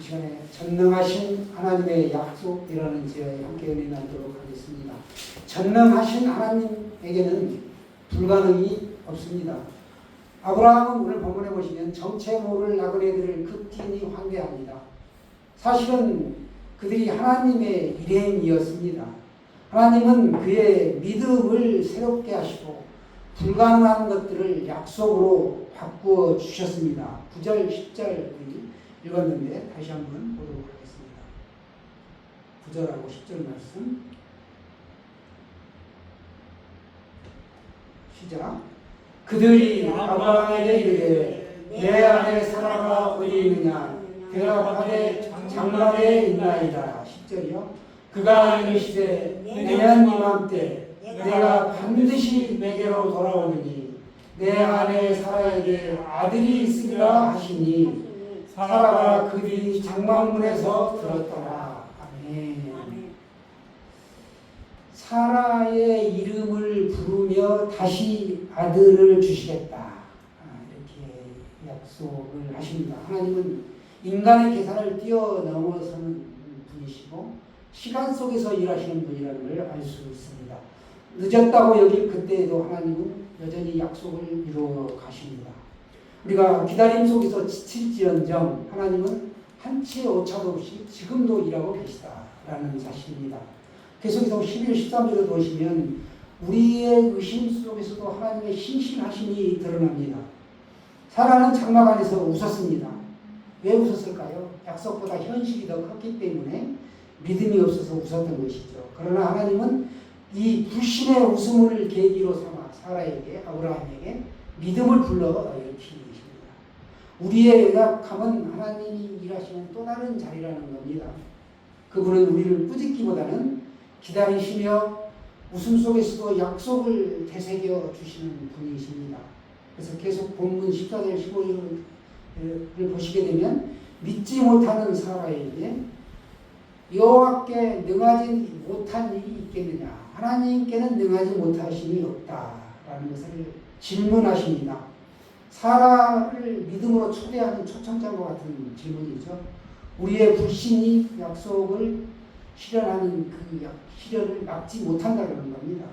시간에 전능하신 하나님의 약속이라는 지하에 함께 은혜 나누도록 하겠습니다. 전능하신 하나님에게는 불가능이 없습니다. 아브라함은 오늘 본문에 보시면 정체 모를 나그네들을 극진히 환대합니다. 사실은 그들이 하나님의 일행이었습니다. 하나님은 그의 믿음을 새롭게 하시고 불가능한 것들을 약속으로 바꾸어 주셨습니다. 9절, 10절 읽었는데 다시 한번 보도록 하겠습니다. 9절하고 10절 말씀 시작. 그들이 아브라함에게 이르되 내 아내 사라가 어디 있느냐 대답하되 장막에 있나이다. 10절이요. 그가 이르시되 내년 이맘때 내가 반드시 내게로 돌아오느니 내 아내 사라에게 아들이 있으리라 하시니 사라가 그 뒤 장막문에서 들었더라. 아멘. 사라의 이름을 부르며 다시 아들을 주시겠다. 이렇게 약속을 하십니다. 하나님은 인간의 계산을 뛰어넘어서는 분이시고 시간 속에서 일하시는 분이라는 걸 알 수 있습니다. 늦었다고 여길 그때에도 하나님은 여전히 약속을 이루어 가십니다. 우리가 기다림 속에서 지칠지언정 하나님은 한치의 오차도 없이 지금도 일하고 계시다라는 사실입니다. 계속해서 11, 13절에 보시면 우리의 의심 속에서도 하나님의 신실하심이 드러납니다. 사라는 장막 안에서 웃었습니다. 왜 웃었을까요? 약속보다 현실이 더 컸기 때문에 믿음이 없어서 웃었던 것이죠. 그러나 하나님은 이 불신의 웃음을 계기로 삼아 사라에게, 아브라함에게 믿음을 불러 일으키십니다. 우리의 연약함은 하나님이 일하시는 또 다른 자리라는 겁니다. 그분은 우리를 꾸짖기보다는 기다리시며 웃음 속에서도 약속을 되새겨 주시는 분이십니다. 그래서 계속 본문 14절 15절을 보시게 되면 믿지 못하는 사라에게 여호와께 능하지 못한 일이 있겠느냐, 하나님께는 능하지 못하심이 없다라는 것을 질문하십니다. 사라를 믿음으로 초대하는 초청장과 같은 질문이죠. 우리의 불신이 약속을 실현하는 그 실현을 막지 못한다는 겁니다.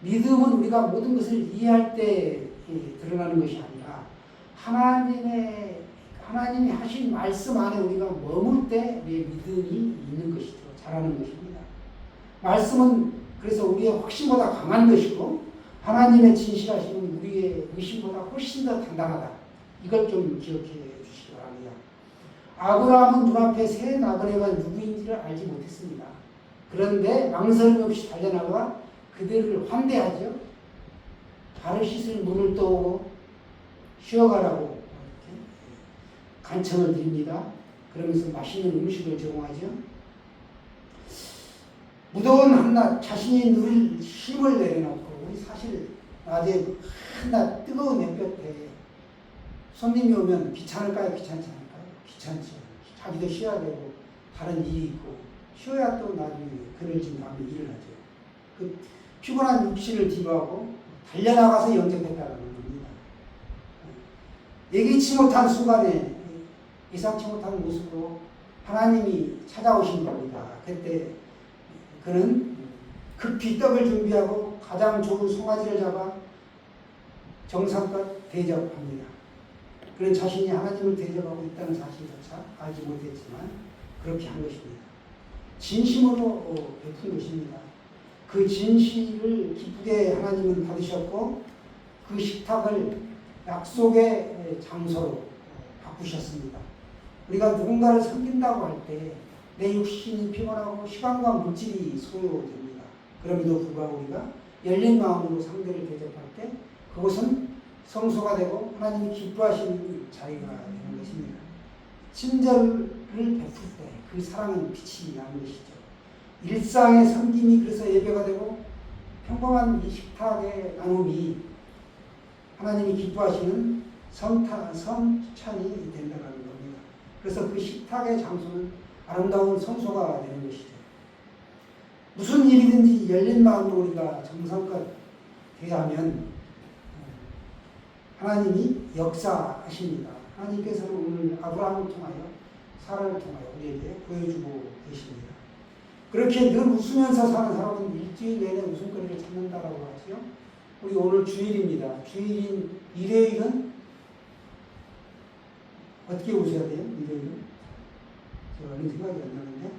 믿음은 우리가 모든 것을 이해할 때 드러나는 것이 아니라 하나님이 하신 말씀 안에 우리가 머물 때 우리의 믿음이 있는 것이죠. 자라는 것입니다. 말씀은 그래서 우리의 확신보다 강한 것이고 하나님의 진실하심은 우리의 의심보다 훨씬 더 단단하다. 이걸 좀 기억해 주시기 바랍니다. 아브라함은 눈앞에 세 나그네가 누구인지를 알지 못했습니다. 그런데 망설임 없이 달려나가 그들을 환대하죠. 발을 씻을 물을 떠오고 쉬어가라고 간청을 드립니다. 그러면서 맛있는 음식을 제공하죠. 무더운 한낮 자신이 누릴 힘을 내려놓고, 우리 사실 낮에 한낮 뜨거운 햇볕에 손님이 오면 귀찮을까요? 귀찮지 않을까요? 귀찮죠. 자기도 쉬어야 되고 다른 일이 있고 쉬어야 또 나중에 그늘진 다음에 일을 하죠. 그 피곤한 육신을 뒤로하고 달려나가서 영접했다는 겁니다. 예기치 못한 순간에 예상치 못한 모습으로 하나님이 찾아오신 겁니다. 그때 그는 급히 떡을 준비하고 가장 좋은 송아지를 잡아 정성껏 대접합니다. 그는 자신이 하나님을 대접하고 있다는 사실조차 알지 못했지만 그렇게 한 것입니다. 진심으로 베푼 것입니다. 그 진실을 기쁘게 하나님은 받으셨고 그 식탁을 약속의 장소로 바꾸셨습니다. 우리가 누군가를 섬긴다고 할 때 내 육신이 피곤하고 시간과 물질이 소요됩니다. 그럼에도 불구하고 우리가 열린 마음으로 상대를 대접할 때 그것은 성소가 되고 하나님이 기뻐하시는 자리가 되는 것입니다. 친절을 베풀 때 그 사랑은 빛이 나는 것이죠. 일상의 섬김이 그래서 예배가 되고 평범한 이 식탁의 나눔이 하나님이 기뻐하시는 성찬이 된다는 겁니다. 그래서 그 식탁의 장소는 아름다운 성소가 되는 것이죠. 무슨 일이든지 열린 마음으로 우리가 정성껏 대하면 하나님이 역사하십니다. 하나님께서는 오늘 아브라함을 통하여 사람을 통하여 우리에게 보여주고 계십니다. 그렇게 늘 웃으면서 사는 사람은 일주일 내내 웃음거리를 찾는다라고 하죠. 우리 오늘 주일입니다. 주일인 일요일은 어떻게 웃어야 돼요? 일요일은? 제가 얼른 생각이 안 나는데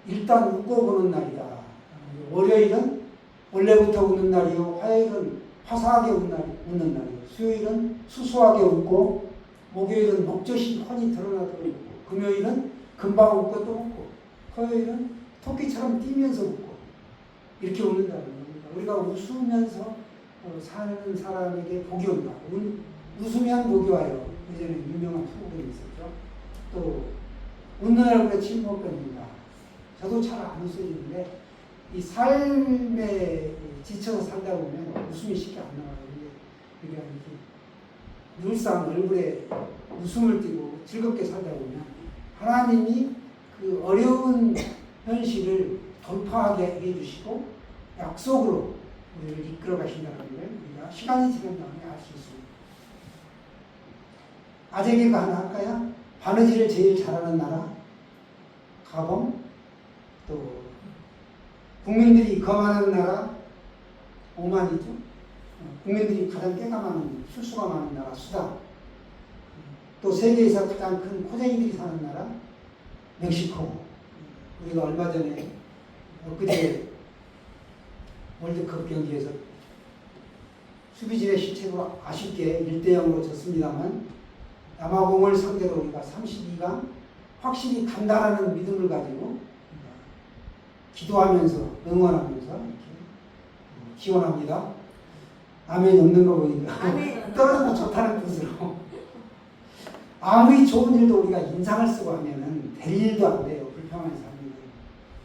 일단 웃고 보는 날이다. 월요일은 원래부터 웃는 날이요. 화요일은 화사하게 웃는 날이요. 수요일은 수수하게 웃고 목요일은 목젖이 훤히 드러나도록 웃고 금요일은 금방 웃고 또 웃고 토요일은 토끼처럼 뛰면서 웃고 이렇게 웃는다는 겁니다. 우리가 웃으면서 사는 사람에게 복이 온다. 웃으면 복이 와요. 예전에 유명한 프로그램이 있었죠. 또 웃는 얼굴에 침 못 뱉는다. 저도 잘 안 웃어지는데 이 삶에 지쳐서 살다 보면 웃음이 쉽게 안 나와요. 우리가 이렇게 늘상 얼굴에 웃음을 띠고 즐겁게 살다 보면 하나님이 그 어려운 현실을 돌파하게 해주시고 약속으로 우리를 이끌어 가신다는 걸 우리가 시간이 지난 다음에 알 수 있습니다. 아재개가 하나 할까요? 바느질을 제일 잘하는 나라 가봉, 또 국민들이 거만한 나라 오만이죠. 국민들이 가장 깨가 많은 술수가 많은 나라 수단, 또 세계에서 가장 큰 코쟁이들이 사는 나라 멕시코. 우리가 얼마 전에 엊그제 월드컵 경기에서 수비진의 실책으로 아쉽게 1대0으로 졌습니다만 남아공을 상대로 우리가 32강 확실히 간다라는 믿음을 가지고 기도하면서 응원하면서 이렇게 기원합니다. 아멘이 없는 거 보니까 떨어져도 좋다는 뜻으로 아무리 좋은 일도 우리가 인상을 쓰고 하면은 될 일도 안 돼요. 불평한 삶이.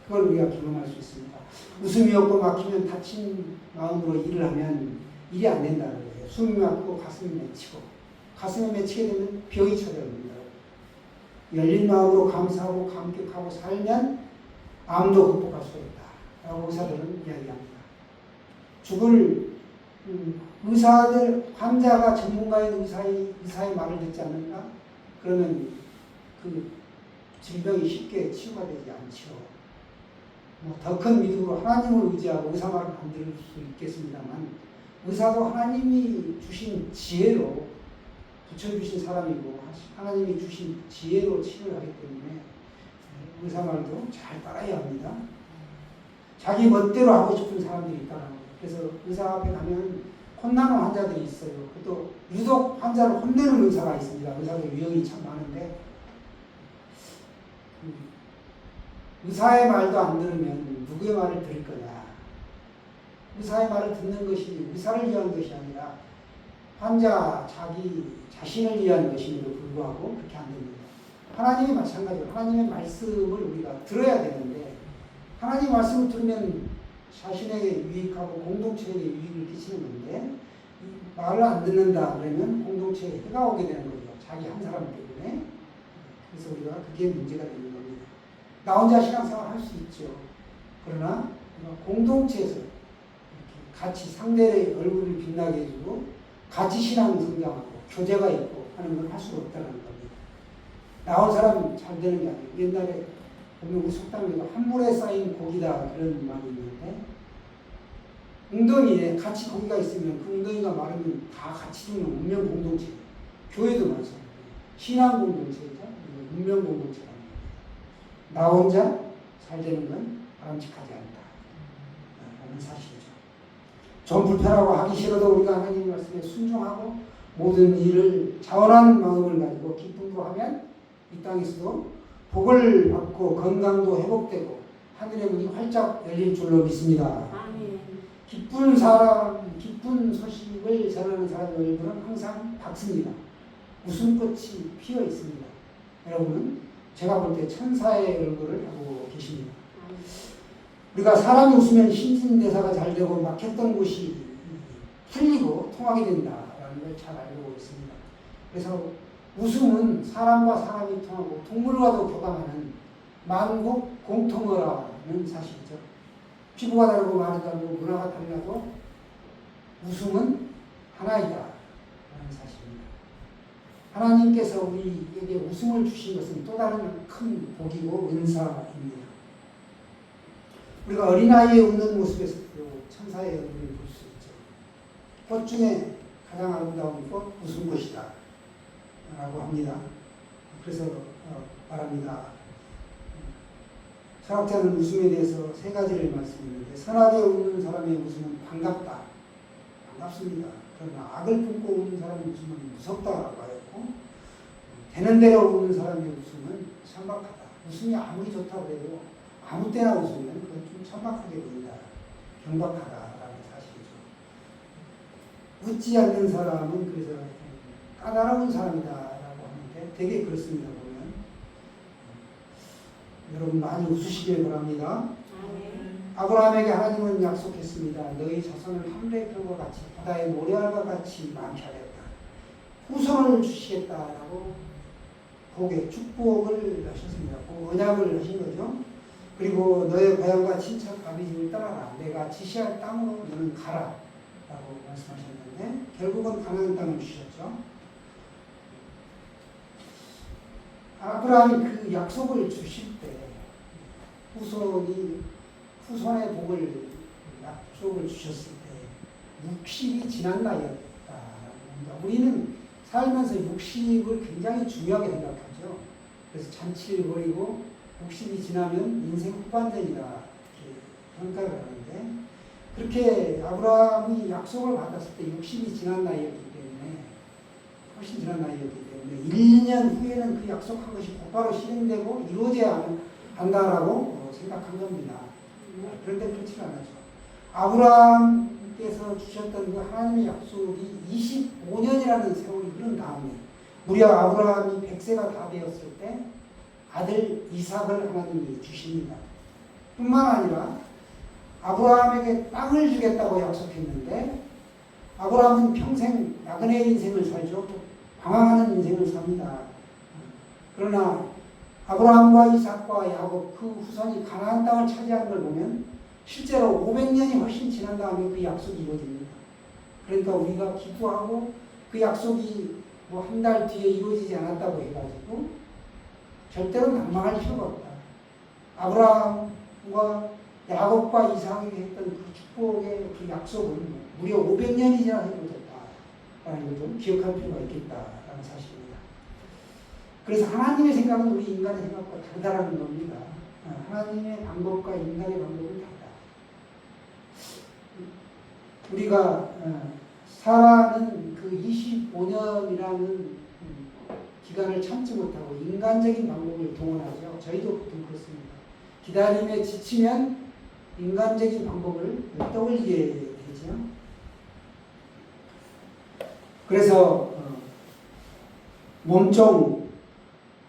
그걸 우리가 기원할 수 있습니다. 웃음이 없고 막히면 다친 마음으로 일을 하면 일이 안 된다는 거예요. 숨이 막고 가슴이 맺히고 가슴이 맺히게 되면 병이 찾아옵니다. 열린 마음으로 감사하고 감격하고 살면 암도 극복할 수 있다. 라고 의사들은 이야기합니다. 죽을 의사들, 환자가 전문가인 의사의 말을 듣지 않는다? 그러면 그 질병이 쉽게 치유가 되지 않죠. 더 큰 믿음으로 하나님을 의지하고 의사 말을 안 들을 수 있겠습니다만 의사도 하나님이 주신 지혜로 붙여주신 사람이고 하나님이 주신 지혜로 치료를 하기 때문에 의사 말도 잘 따라야 합니다. 자기 멋대로 하고 싶은 사람들이 있다는 거예요. 그래서 의사 앞에 가면 혼나는 환자들이 있어요. 또 유독 환자를 혼내는 의사가 있습니다. 의사들 유형이 참 많은데 의사의 말도 안 들으면 누구의 말을 들을 거냐. 의사의 말을 듣는 것이 의사를 위한 것이 아니라 환자 자기 자신을 위한 것임에도 불구하고 그렇게 안 됩니다. 하나님이 마찬가지로 하나님의 말씀을 우리가 들어야 되는데 하나님 말씀을 들으면 자신에게 유익하고 공동체에게 유익을 끼치는 건데 말을 안 듣는다 그러면 공동체에 해가 오게 되는 거죠. 자기 한 사람 때문에. 그래서 우리가 그게 문제가 되는 겁니다. 나 혼자 신앙생활 할 수 있죠. 그러나 공동체에서 이렇게 같이 상대의 얼굴을 빛나게 해주고 같이 신앙 성장하고 교제가 있고 하는 걸 할 수가 없다는 겁니다. 나온 사람 잘 되는 게 아니에요. 옛날에 보면 우리 속담에도 한 물에 쌓인 고기다 그런 말이 있는데 웅덩이에 같이 고기가 있으면 그 웅덩이가 마르면 다 같이 죽는 운명 공동체. 교회도 마찬가지예요. 신앙 공동체죠. 운명 공동체라는 거예요. 나 혼자 잘 되는 건 바람직하지 않다. 라는 사실이죠. 좀 불편하고 하기 싫어도 우리가 하나님 말씀에 순종하고 모든 일을 자원한 마음을 가지고 기쁨으로 하면 이 땅에서도 복을 받고 건강도 회복되고 하늘의 문이 활짝 열릴 줄로 믿습니다. 아멘. 기쁜 소식을 전하는 사람의 얼굴은 항상 밝습니다. 웃음꽃이 피어 있습니다. 여러분은 제가 볼 때 천사의 얼굴을 하고 계십니다. 우리가 사람이 웃으면 신진대사가 잘 되고 막혔던 곳이 풀리고 통하게 된다라는 걸 잘 알고 있습니다. 그래서 웃음은 사람과 사람이 통하고 동물과도 교감하는 만국 공통어라는 사실이죠. 피부가 다르고 말이 다르고 문화가 달라도 웃음은 하나이다 라는 사실입니다. 하나님께서 우리에게 웃음을 주신 것은 또 다른 큰 복이고 은사입니다. 우리가 어린아이의 웃는 모습에서도 천사의 얼굴을 볼 수 있죠. 꽃 중에 가장 아름다운 꽃 웃음꽃이다 라고 합니다. 그래서 말합니다. 철학자는 웃음에 대해서 세 가지를 말씀했는데, 선하게 웃는 사람의 웃음은 반갑다, 반갑습니다. 그러나 악을 품고 웃는 사람의 웃음은 무섭다라고 하였고, 되는 대로 웃는 사람의 웃음은 천박하다. 웃음이 아무리 좋다고 해도 아무 때나 웃으면 그건 좀 천박하게 보인다, 경박하다라는 사실이죠. 웃지 않는 사람은 그래서 까다로운 사람이다라고 하는데 되게 그렇습니다. 보면 여러분 많이 웃으시길 바랍니다. 아브라함에게 하나님은 약속했습니다. 너희 자손을 함레편과 같이 바다의 모래알과 같이 많게 하겠다. 후손을 주시겠다라고 복의 축복을 하셨습니다. 언약을 하신 거죠. 그리고 너의 고향과 친척 아비집을 따라라. 내가 지시할 땅으로 너는 가라 라고 말씀하셨는데 결국은 가나안 땅을 주셨죠. 아브라함이 그 약속을 주실 때 후손의 복을 약속을 주셨을 때 60이 지난 나이였다라고 합니다. 우리는 살면서 60을 굉장히 중요하게 생각하죠. 그래서 잔치를 벌이고 60이 지나면 인생 후반전이다 이렇게 평가를 하는데, 그렇게 아브라함이 약속을 받았을 때 60이 지난 나이였기 때문에, 훨씬 지난 나이였기 때문에 1년 후에는 그 약속한 것이 곧바로 실행되고 이루어져야 한다라고 생각한 겁니다. 그런데 그렇지 않았죠. 아브라함께서 주셨던 그 하나님의 약속이 25년이라는 세월이 흐른 다음에 무려 아브라함이 100세가 다 되었을 때 아들 이삭을 하나님이 주십니다. 뿐만 아니라 아브라함에게 땅을 주겠다고 약속했는데 아브라함은 평생 나그네의 인생을 살죠. 방황하는 인생을 삽니다. 그러나 아브라함과 이삭과 야곱 그 후손이 가나안 땅을 차지하는 걸 보면 실제로 500년이 훨씬 지난 다음에 그 약속이 이루어집니다. 그러니까 우리가 기도하고 그 약속이 뭐 한 달 뒤에 이루어지지 않았다고 해가지고 절대로 낭망할 필요가 없다. 아브라함과 야곱과 이삭에게 했던 그 축복의 그 약속은 무려 500년이 지나서 이루어졌다라는 걸 좀 기억할 필요가 있겠다라는 사실입니다. 그래서 하나님의 생각은 우리 인간의 생각과 다르다는 겁니다. 하나님의 방법과 인간의 방법은 다르다. 우리가 살아는 그 25년이라는 기간을 참지 못하고 인간적인 방법을 동원하죠. 저희도 보통 그렇습니다. 기다림에 지치면 인간적인 방법을 떠올리게 되죠. 그래서 몸종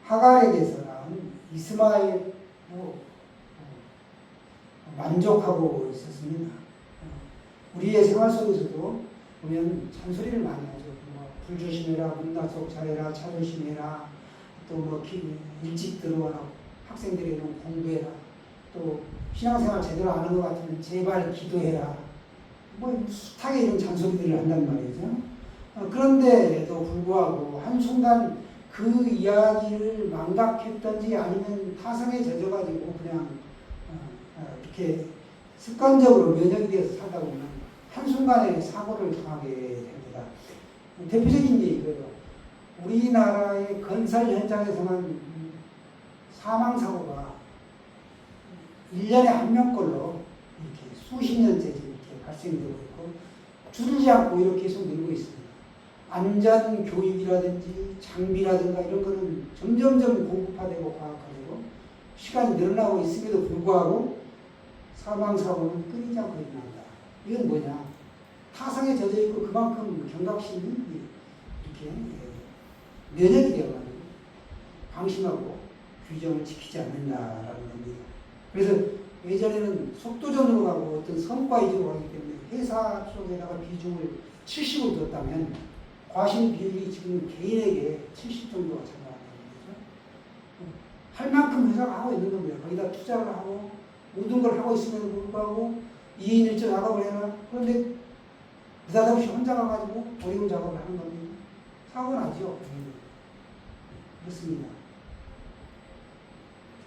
하갈에게서 낳은 이스마엘로 만족하고 있었습니다. 우리의 생활 속에서도 보면 잔소리를 많이 하죠. 불 조심해라, 문 약속 잘해라, 차 조심해라, 또 일찍 들어와라, 학생들에게는 공부해라, 또 신앙생활 제대로 안 하는 것 같으면 제발 기도해라. 숱하게 이런 잔소리들을 한단 말이죠. 그런데도 불구하고 한순간 그 이야기를 망각했던지 아니면 타성에 젖어가지고 그냥 이렇게 습관적으로 면역이 되어서 살다 보면 한순간에 사고를 당하게 됩니다. 대표적인 얘기예요. 우리나라의 건설 현장에서만 사망사고가 1년에 한 명꼴로 이렇게 수십 년째 이렇게 발생되고 있고 줄지 않고 이렇게 계속 늘고 있습니다. 안전 교육이라든지 장비라든가 이런 거는 점점점 고급화되고 과학화되고 시간이 늘어나고 있음에도 불구하고 사망사고는 끊이지 않고 일어난다. 이건 뭐냐? 타성에 젖어 있고 그만큼 경각심이 이렇게 면역이 되어가지고 방심하고 규정을 지키지 않는다라는 겁니다. 그래서 예전에는 속도전으로 가고 어떤 성과 위주로 가기 때문에 회사 쪽에다가 비중을 70으로 뒀다면 과실 비율이 지금 개인에게 70 정도가 차지한다는 거죠. 할 만큼 회사가 하고 있는 겁니다. 거기다 투자를 하고 모든 걸 하고 있음에도 불구하고 2인 1조 작업을 해라. 그런데 느닷없이 혼자 가가지고 어려운 작업을 하는 겁니다. 사고가 나죠. 그렇습니다.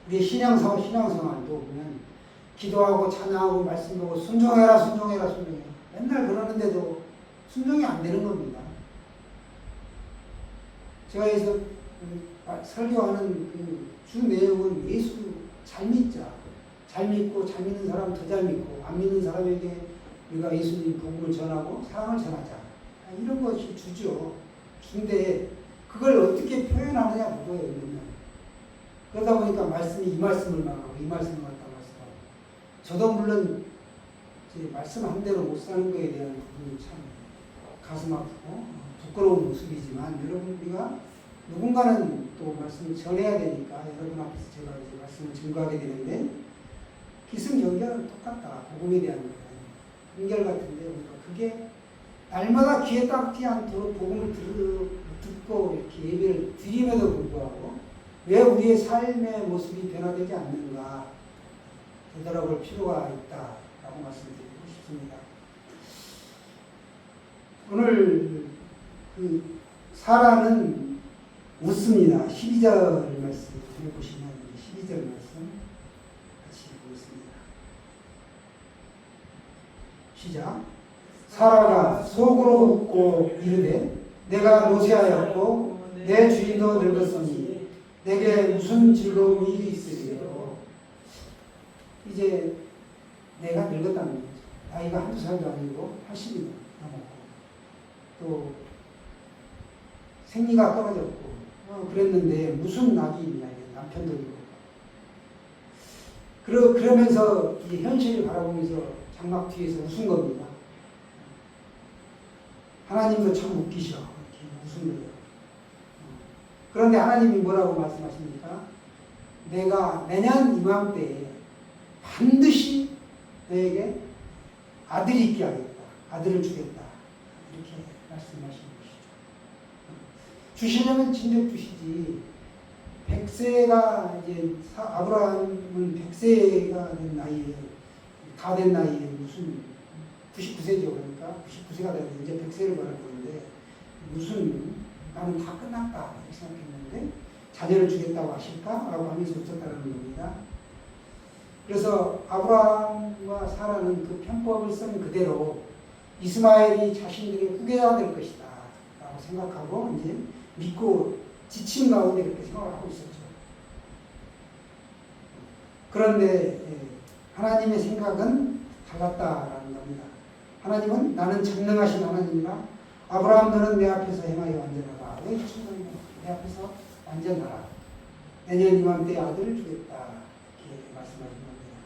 우리 신앙생활도 보면 기도하고 찬양하고 말씀하고 순종해라 순종해라 순종해라 맨날 그러는데도 순종이 안 되는 겁니다. 제가 여기서 설교하는 그 주 내용은 예수 잘 믿자. 잘 믿고 잘 믿는 사람 더 잘 믿고 안 믿는 사람에게 우리가 예수님 복음을 전하고 사랑을 전하자. 이런 것이 주죠. 주인데 그걸 어떻게 표현하느냐 그거예요. 그러다 보니까 말씀이 이 말씀을 말하고 이 말씀을 갖다 말씀하고 저도 물론 제 말씀한 대로 못 사는 거에 대한 부분이 참 가슴 아프고 부끄러운 모습이지만 여러분 우리가 누군가는 또 말씀을 전해야 되니까 여러분 앞에서 제가 이제 말씀을 증거하게 되는데 기승전결은 똑같다. 복음에 대한 거예요. 한결같은데 우리가 그게 날마다 귀에 닦지 않도록 복음을 듣고 이렇게 예배를 드림에도 불구하고 왜 우리의 삶의 모습이 변화되지 않는가 되돌아볼 필요가 있다라고 말씀드리고 싶습니다. 오늘 그 사라는 웃습니다. 12절 말씀 보시면 12절 말씀 같이 보겠습니다. 시작. 사라가 속으로 웃고 이르되 내가 노쇠하였고 내 주인도 늙었으니 내게 무슨 즐거움이 있으리요. 이제 내가 늙었다는 거죠. 나이가 한두 살도 아니고 80이 넘었고 또 생리가 떨어졌고 그랬는데 무슨 낙이 있냐. 남편도 있고 그러면서 이 현실을 바라보면서 장막 뒤에서 웃은 겁니다. 하나님도 참 웃기셔. 이렇게 웃은 거예요. 그런데 하나님이 뭐라고 말씀하십니까? 내가 내년 이맘때에 반드시 너에게 아들이 있게 하겠다. 아들을 주겠다. 이렇게 말씀하시는 것이죠. 주시려면 진작 주시지. 100세가 이제 아브라함은 100세가 된 나이에 다 된 나이에 무슨 99세죠. 그러니까 99세가 되면 이제 100세를 바라보는데 무슨 나는 다 끝났다 이렇게 생각했는데 자녀를 주겠다고 하실까? 라고 하면서 웃었다는 겁니다. 그래서 아브라함과 사라는 그 편법을 쓴 그대로 이스마엘이 자신들의 후계자가 될 것이다 라고 생각하고 이제 믿고 지침 가운데 그렇게 생각을 하고 있었죠. 그런데 하나님의 생각은 달랐다라는 겁니다. 하나님은 나는 전능하신 하나님이라 아브라함 너는 내 앞에서 행하여 완전하라. 왜 천국이냐? 내 앞에서 완전하라. 내년 이맘때에 아들을 주겠다. 이렇게 말씀하신 겁니다.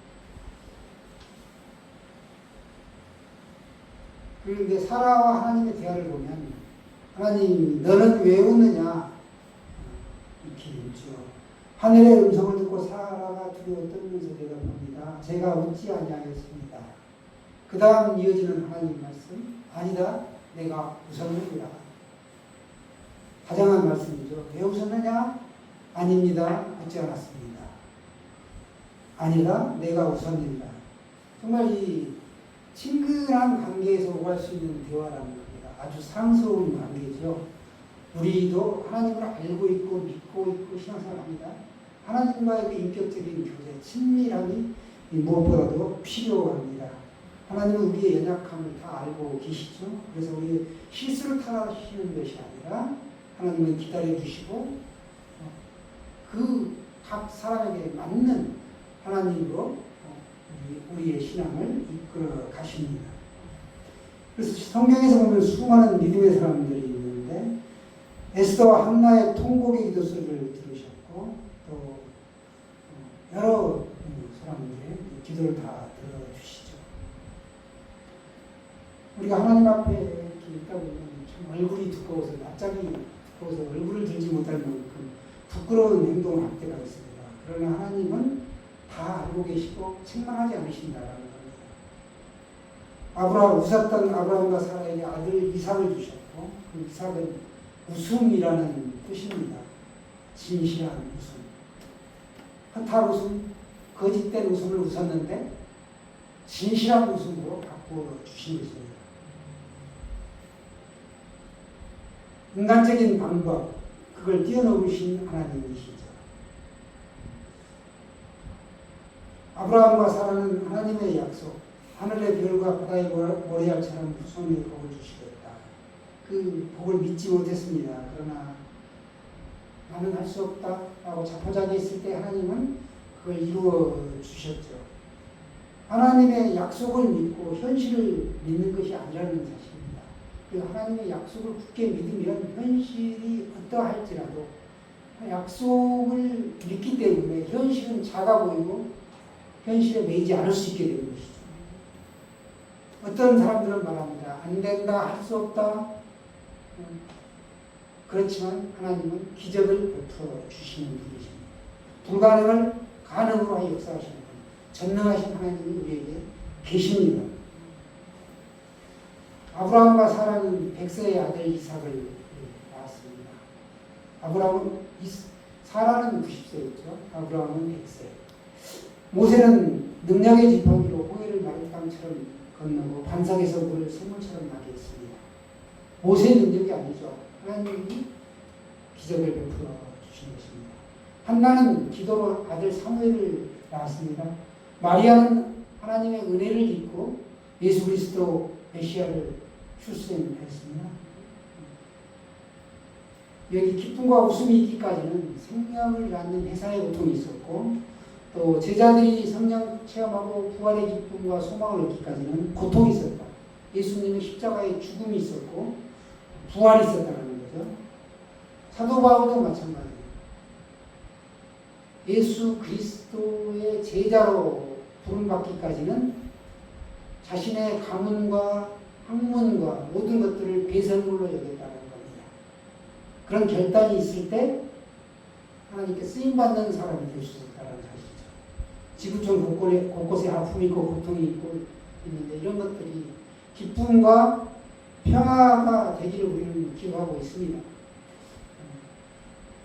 그런데 사라와 하나님의 대화를 보면 하나님 너는 왜 웃느냐? 이렇게 묻죠. 하늘의 음성을 듣고 사라가 두려워 떨면서 대답합니다. 제가 웃지 아니하였습니다. 그 다음 이어지는 하나님 말씀. 아니다. 내가 웃었느니라. 가장한 말씀이죠. 왜 웃었느냐? 아닙니다. 웃지 않았습니다. 아니다. 내가 웃었느니라. 정말 이 친근한 관계에서 오갈 수 있는 대화라는 겁니다. 아주 사랑스러운 관계죠. 우리도 하나님을 알고 있고 믿고 있고 신앙생활합니다. 하나님과의 그 인격적인 교제, 친밀함이 무엇보다도 필요합니다. 하나님은 우리의 연약함을 다 알고 계시죠. 그래서 우리의 실수를 탓하시는 것이 아니라 하나님은 기다려주시고 그 각 사람에게 맞는 하나님으로 우리의 신앙을 이끌어 가십니다. 그래서 성경에서 보면 수많은 믿음의 사람들이 있는데 에스더와 한나의 통곡의 기도 소리를 들으셨고 또 여러 사람들의 기도를 다 들어주시죠. 우리가 하나님 앞에 이렇게 있다 보면 참 얼굴이 두꺼워서 낯짝이 두꺼워서 얼굴을 들지 못할 만큼 부끄러운 행동을 할 때가 있습니다. 그러나 하나님은 다 알고 계시고 책망하지 않으신다라는 겁니다. 웃었던 아브라함과 사라에게 아들 이삭을 주셨고 그 이삭은 웃음이라는 뜻입니다. 진실한 웃음. 허탈 웃음, 거짓된 웃음을 웃었는데 진실한 웃음으로 바꾸어 주신 것입니다. 인간적인 방법, 그걸 뛰어넘으신 하나님이시죠. 아브라함과 사라는 하나님의 약속, 하늘의 별과 바다의 모래알처럼 후손의 복을 주시겠다. 그 복을 믿지 못했습니다. 그러나 나는 할 수 없다 라고 자포자기했을 때 하나님은 그걸 이루어 주셨죠. 하나님의 약속을 믿고 현실을 믿는 것이 아니라는 사실입니다. 그 하나님의 약속을 굳게 믿으면 현실이 어떠할지라도 약속을 믿기 때문에 현실은 작아 보이고 현실에 매이지 않을 수 있게 되는 것이죠. 어떤 사람들은 말합니다. 안 된다, 할 수 없다. 그렇지만 하나님은 기적을 베풀어 주시는 분이십니다. 불가능을 가능으로 하여 역사하시는 분, 전능하신 하나님이 우리에게 계십니다. 아브라함과 사라는 100세의 아들 이삭을 낳았습니다. 사라는 90세였죠. 아브라함은 100세. 모세는 능력의 지팡이로 홍해를 마른 땅처럼 건너고 반석에서 물을 샘물처럼 나게 했습니다. 모세의 능력이 아니죠. 하나님이 기적을 베풀어 주신 것입니다. 한나는 기도로 아들 사무엘을 낳았습니다. 마리아는 하나님의 은혜를 입고 예수 그리스도 메시아를 출생했습니다. 여기 기쁨과 웃음이 있기까지는 생명을 낳는 회사의 고통이 있었고 또 제자들이 성령 체험하고 부활의 기쁨과 소망을 얻기까지는 고통이 있었다. 예수님의 십자가의 죽음이 있었고 부활이 있었다는 거죠. 사도 바울도 마찬가지예요. 예수 그리스도의 제자로 부름받기까지는 자신의 가문과 학문과 모든 것들을 배설물로 여겼다는 겁니다. 그런 결단이 있을 때 하나님께 쓰임받는 사람이 될 수 있다는 사실이죠. 지구촌 곳곳에 아픔이 있고 고통이 있고 있는데 이런 것들이 기쁨과 평화가 되기를 우리는 기도하고 있습니다.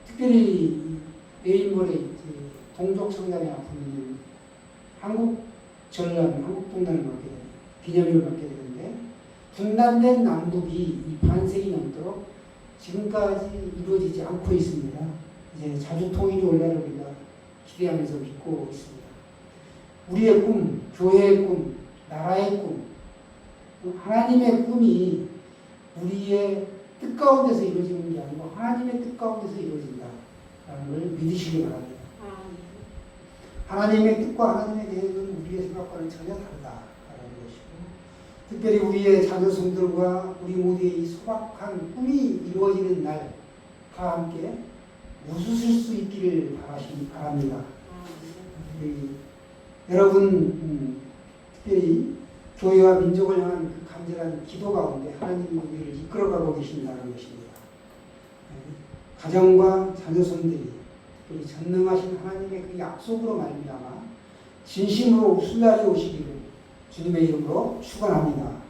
특별히 내일모레 동족 성장의 아픔이 한국 동단을 맞게 됩니다. 기념일을 맞게 되는데 분단된 남북이 이 반세기 넘도록 지금까지 이루어지지 않고 있습니다. 이제 자주 통일이 올 날을 우리가 기대하면서 믿고 있습니다. 우리의 꿈, 교회의 꿈, 나라의 꿈, 하나님의 꿈이 우리의 뜻 가운데서 이루어지는 게 아니고 하나님의 뜻 가운데서 이루어진다라는 걸 믿으시기 바랍니다. 하나님의 뜻과 하나님의 계획은 우리의 생각과는 전혀 다르다라는 것이고 특별히 우리의 자녀성들과 우리 모두의 이 소박한 꿈이 이루어지는 날 다 함께 웃으실 수 있기를 바랍니다. 여러분 특별히 교회와 민족을 향한 그 간절한 기도 가운데 하나님이 우리를 이끌어가고 계신다는 것입니다. 가정과 자녀손들이 특별히 전능하신 하나님의 그 약속으로 말미암아 진심으로 웃을 날이 오시기를 주님의 이름으로 축원합니다.